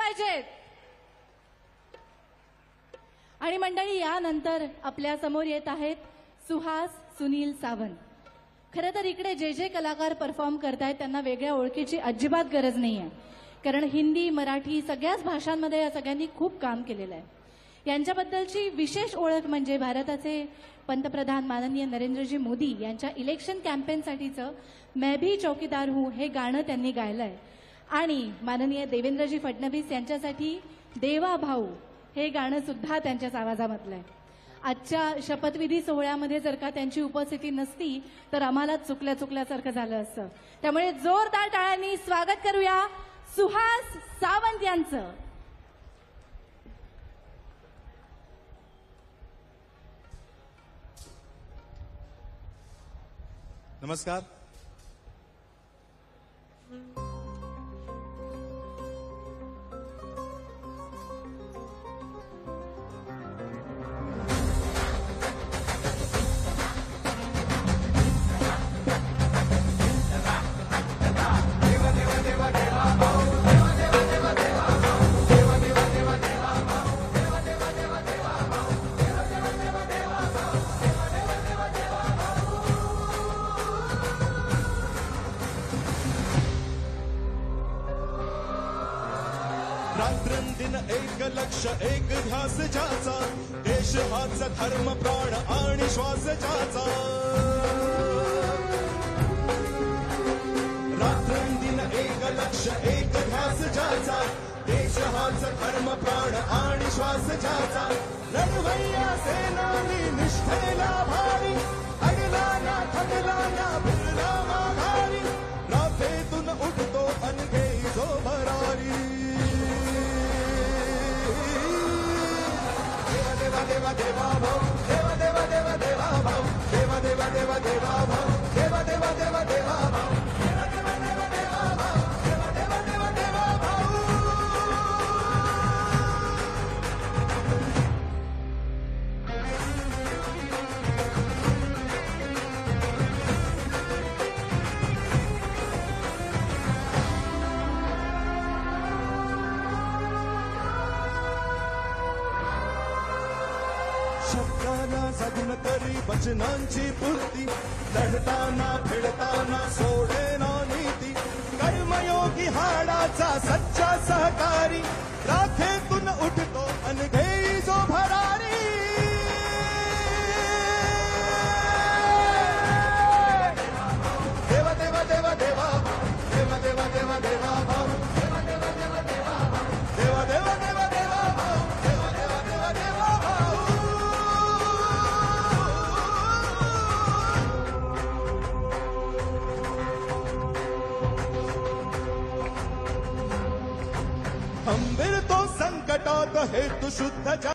पाहिजेत. आणि मंडळी, यानंतर आपल्या समोर येत आहेत सुहास सुनील सावंत. खरं तर इकडे जे जे कलाकार परफॉर्म करतायत त्यांना वेगळ्या ओळखीची अजिबात गरज नाहीये, कारण हिंदी मराठी सगळ्याच भाषांमध्ये या सगळ्यांनी खूप काम केलेलं आहे. यांच्याबद्दलची विशेष ओळख म्हणजे भारताचे पंतप्रधान माननीय नरेंद्रजी मोदी यांच्या इलेक्शन कॅम्पेनसाठीचं मैं भी चौकीदार हूं हे गाणं त्यांनी गायलंय. आणि माननीय देवेंद्रजी फडणवीस यांच्यासाठी देवा भाऊ हे गाणं सुद्धा त्यांच्याच आवाजामधलं आहे. आजच्या शपथविधी सोहळ्यामध्ये जर का त्यांची उपस्थिती नसती तर आम्हाला चुकल्यासारखं झालं असतं. त्यामुळे जोरदार टाळ्यांनी स्वागत करूया सुहास सावंत यांचं. नमस्कार. रात्रंदिन एक लक्ष्य एक ध्यास ज्याचा, देश हाच धर्म प्राण आणि श्वास ज्याचा. रात्रंदिन एक लक्ष्य एक ध्यास ज्याचा, देश हाच धर्म प्राण आणि श्वास ज्याचा. लढवय्या सेनानी निष्ठेला भारी, अडला ना थकला ना भिरला माघारी. राफेतून उठतो अनघे जो भरारी. देवा देवा भाऊ, देवा देवा देवा देवा भाऊ, देवा देवा देवा देवा भाऊ, देवा देवा देवा देवा भाऊ, देवा देवा देवा देवा भाऊ, देवा देवा देवा देवा भाऊ. शब्दाला जगून करी वचनांची पूर्ती, लढताना भिडताना सोडेना नीती. कर्मयोगी हाडाचा सच्चा सहकारी, राखेतून उठतो अनघेई जो भरारी. देवा देवा देवा देवा भाऊ, देवा देवा देवा देवा भाऊ, देवा देवा देवा देवा भाऊ, देवा देवा देवा देवा भाऊ, देवा देवा देवा देवा भाऊ. खंबीर तो संकटात हेतु शुद्ध